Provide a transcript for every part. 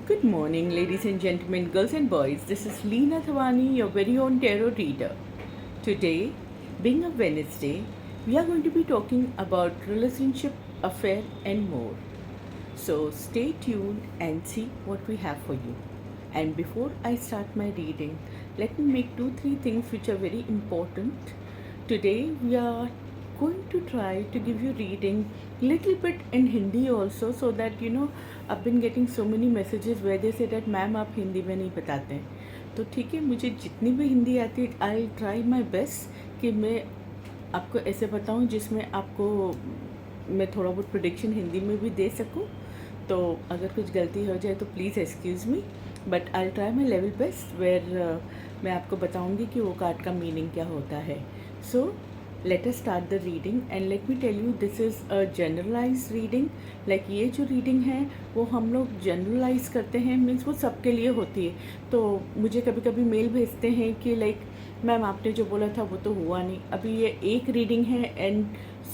Good morning, ladies and gentlemen, girls and boys. This is Leena Thawani, your very own tarot reader. Today, being a Wednesday, we are going to be talking about relationship, affair, and more. So stay tuned and see what we have for you. And before I start my reading, let me make 2-3 things which are very important. Today, we are going to try to give you reading little bit in Hindi also, so that I've been getting so many messages where they say that ma'am आप हिंदी में नहीं बताते हैं. तो ठीक है, मुझे जितनी भी हिंदी आती है आई ट्राई माई बेस्ट कि मैं आपको ऐसे बताऊं जिसमें आपको मैं थोड़ा बहुत प्रोडिक्शन हिंदी में भी दे सकूं. तो अगर कुछ गलती हो जाए तो please excuse me, but I try my level best where मैं आपको बताऊंगी कि वो कार्ड का मीनिंग क्या होता है. सो let us start the reading and let me tell you this is a generalized reading. like ये जो reading है वो हम लोग generalize करते हैं, मीन्स वो सबके लिए होती है. तो मुझे कभी कभी मेल भेजते हैं कि लाइक मैम आपने जो बोला था वो तो हुआ नहीं. अभी ये एक रीडिंग है and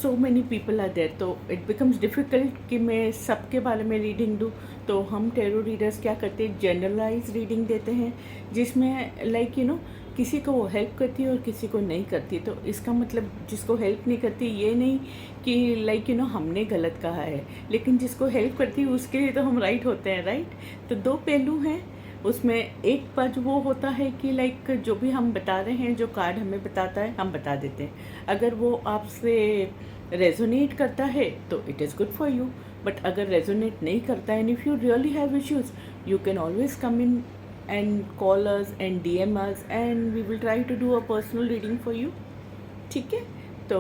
so many people are there, तो इट बिकम्स डिफ़िकल्ट कि मैं सबके बारे में रीडिंग दूँ. तो हम टेरो रीडर्स क्या करते हैं, जनरलाइज रीडिंग देते हैं जिसमें लाइक किसी को वो हेल्प करती है और किसी को नहीं करती. तो इसका मतलब जिसको हेल्प नहीं करती ये नहीं कि लाइक हमने गलत कहा है, लेकिन जिसको हेल्प करती है उसके लिए तो हम राइट होते हैं, राइट. तो दो पहलू हैं उसमें. एक पक्ष वो होता है कि लाइक जो भी हम बता रहे हैं, जो कार्ड हमें बताता है हम बता देते हैं. अगर वो आपसे रेजोनेट करता है तो it is good for you, but अगर रेजोनेट नहीं करता है and if you really have issues you can always come in and call us and DM us and we will try to do a personal reading for you. ठीक है, तो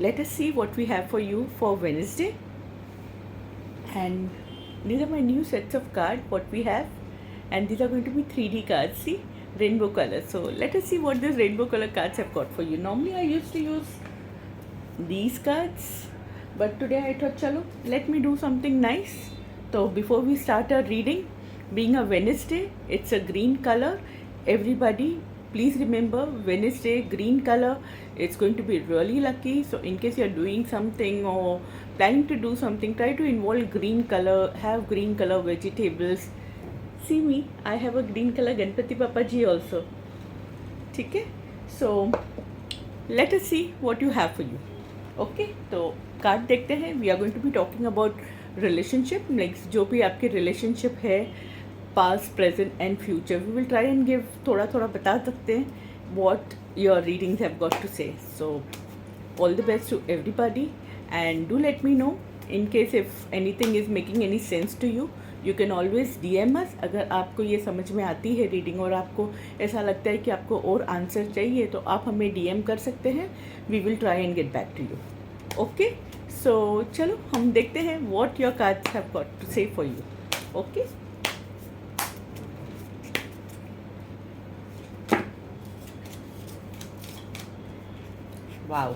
let us see what we have for you for Wednesday. And these are my new sets of cards what we have, and these are going to be 3D cards, see, rainbow color. So let us see what these rainbow color cards have got for you. Normally I used to use these cards, but today I thought chalo let me do something nice. So before we start our reading, being a Wednesday, it's a green color. Everybody please remember Wednesday green color, it's going to be really lucky. So in case you're doing something or planning to do something, try to involve green color, have green color vegetables. See me, I have a green color Ganpati Papa ji also. ठीक है, so let us see what you have for you. Okay, तो card देखते हैं. We are going to be talking about relationship, like जो भी आपके relationship है, past, present and future. We will try and give थोड़ा थोड़ा बता सकते हैं what your readings have got to say. So all the best to everybody and do let me know in case if anything is making any sense to you. You can always DM us. अगर आपको ये समझ में आती है reading और आपको ऐसा लगता है कि आपको और आंसर चाहिए तो आप हमें DM कर सकते हैं. We will try and get back to you. Okay, so चलो हम देखते हैं what your cards have got to say for you. Okay, wow,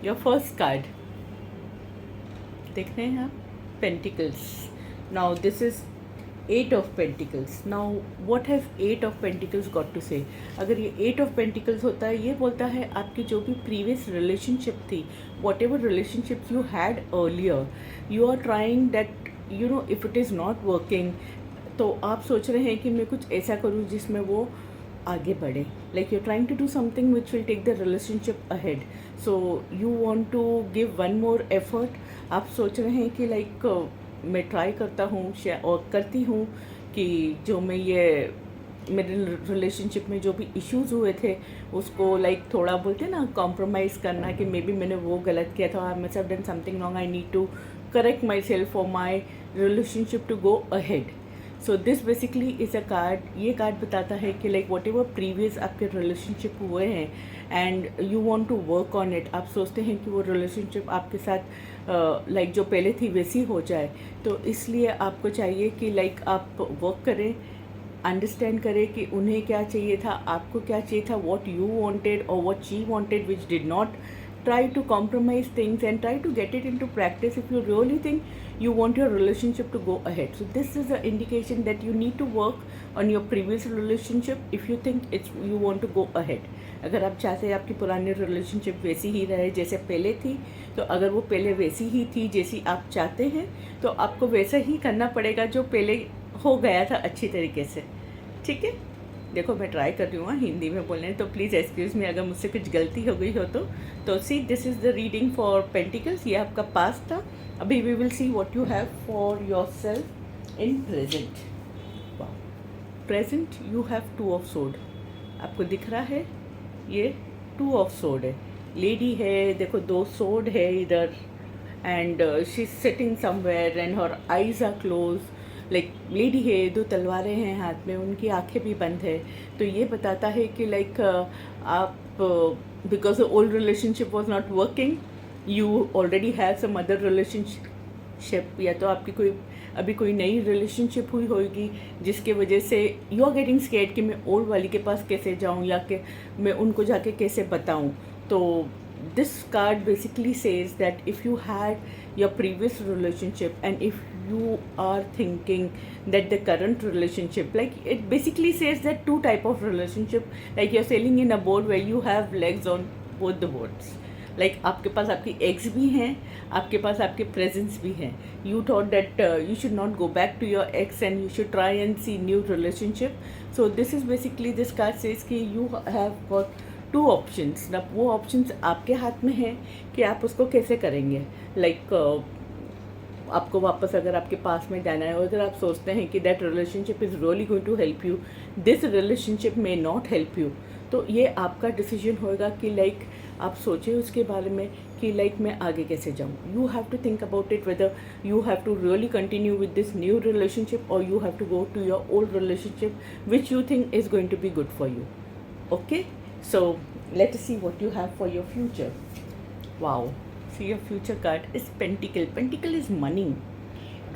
your first card देख रहे हैं आप, pentacles. Now this is 8 of Pentacles. Now what has 8 of Pentacles got to say. अगर ये 8 of Pentacles होता है, ये बोलता है आपकी जो भी प्रीवियस रिलेशनशिप थी, whatever relationships you had earlier, you are trying that if it is not working. तो आप सोच रहे हैं कि मैं कुछ ऐसा करूँ जिसमें वो आगे बढ़े. Like you trying to do something which will take the relationship ahead. So you want to give one more effort. आप सोच रहे हैं कि लाइक मैं ट्राई करता हूँ और करती हूँ कि जो मैं ये मेरे रिलेशनशिप में जो भी इश्यूज़ हुए थे उसको लाइक थोड़ा बोलते हैं ना कॉम्प्रोमाइज़ करना, कि मे बी मैंने वो गलत किया था, I must have done something wrong, I need to correct myself for my relationship to go ahead. So this basically is a card. ये कार्ड बताता है कि लाइक वॉट एवर प्रीवियस आपके रिलेशनशिप हुए हैं and you want to work on it. आप सोचते हैं कि वो रिलेशनशिप आपके साथ लाइक जो पहले थी वैसी हो जाए. तो इसलिए आपको चाहिए कि लाइक आप वर्क करें, अंडरस्टैंड करें कि उन्हें क्या चाहिए था, आपको क्या चाहिए था, वॉट यू वॉन्टेड और what she wanted which did not try to compromise things and try to get it into practice if you really think you want your relationship to go ahead. So this is an indication that you need to work on your previous relationship if you think it's you want to go ahead. अगर आप चाहते हैं आपकी पुरानी relationship वैसी ही रहे जैसे पहले थी, तो अगर वो पहले वैसी ही थी जैसी आप चाहते हैं, तो आपको वैसा ही करना पड़ेगा जो पहले हो गया था अच्छी तरीके से. ठीक है. देखो मैं ट्राई कर रही हूँ हिंदी में बोलने, तो प्लीज़ एक्सक्यूज़ मी अगर मुझसे कुछ गलती हो गई हो तो see this is the reading for pentacles. ये आपका पास्ट था. अभी we will see what you have for yourself in present. Present you have 2 of sword. आपको दिख रहा है ये 2 ऑफ सोर्ड है. लेडी है, देखो 2 सोर्ड है इधर, and she is sitting somewhere and her eyes are close. Like lady है, 2 तलवारें हैं हाथ में, उनकी आंखें भी बंद है. तो ये बताता है कि लाइक आप because the old relationship was not working, you already have some other relationship, या तो आपकी अभी कोई नई रिलेशनशिप हुई होगी जिसके वजह से यू आर गेटिंग स्केर्ड कि मैं ओल्ड वाली के पास कैसे जाऊं या कि मैं उनको जाके कैसे बताऊं. तो this card basically says that if you had your previous relationship and if you are thinking that the current relationship, like it basically says that 2 type of relationship, like you're sailing in a boat where you have legs on both the boats. Like आपके पास आपकी ex भी हैं, आपके पास आपके presents भी हैं. You thought that you should not go back to your ex and you should try and see new relationship. So this is basically, this card says कि you have got 2 options. ना वो options आपके हाथ में है कि आप उसको कैसे करेंगे. लाइक आपको वापस अगर आपके पास में जाना है, और अगर आप सोचते हैं कि that relationship is really going to help you, this relationship may not help you, तो ये आपका डिसीजन होगा कि लाइक आप सोचें उसके बारे में कि लाइक मैं आगे कैसे जाऊँ. You have to think about it whether you have to really continue with this new relationship और you have to go to your old relationship which you think is going to be good for you. Okay. So let us see what you have for your future. Wow. See, your future card is Pentacle. Pentacle is money,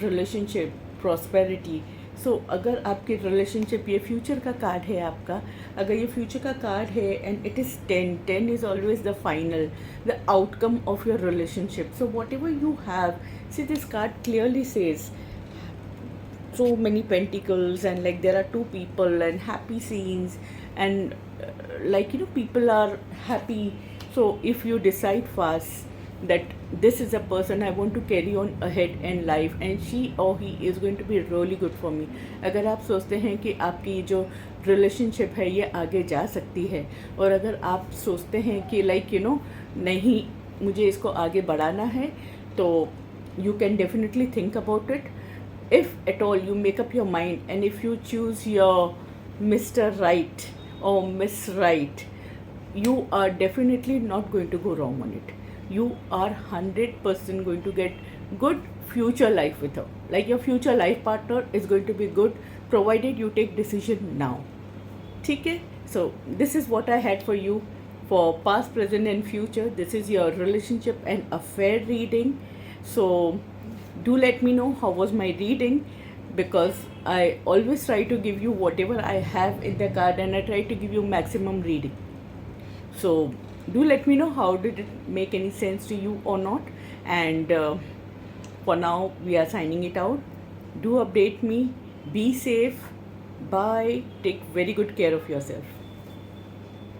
relationship, prosperity. So अगर आपके relationship, ये future का card है आपका, अगर ये future का card है and it is 10, 10 is always the final, the outcome of your relationship. So whatever you have, see this card clearly says so many pentacles and like there are 2 people and happy scenes and like you know people are happy. So if you decide fast that this is a person I want to carry on ahead in life and she or he is going to be really good for me, अगर आप सोचते हैं कि आपकी जो relationship है ये आगे जा सकती है, और अगर आप सोचते हैं कि लाइक यू नो नहीं मुझे इसको आगे बढ़ाना है, तो you can definitely think about it. If at all you make up your mind and if you choose your Mr. Right or Miss Right, you are definitely not going to go wrong on it. You are 100% going to get good future life with her. Like your future life partner is going to be good provided you take decision now. ठीक है. So this is what I had for you for past, present and future. This is your relationship and affair reading. So do let me know how was my reading, because I always try to give you whatever I have in the card and I try to give you maximum reading. So do let me know how did it make any sense to you or not. And for now we are signing it out. Do update me. Be safe. Bye. Take very good care of yourself.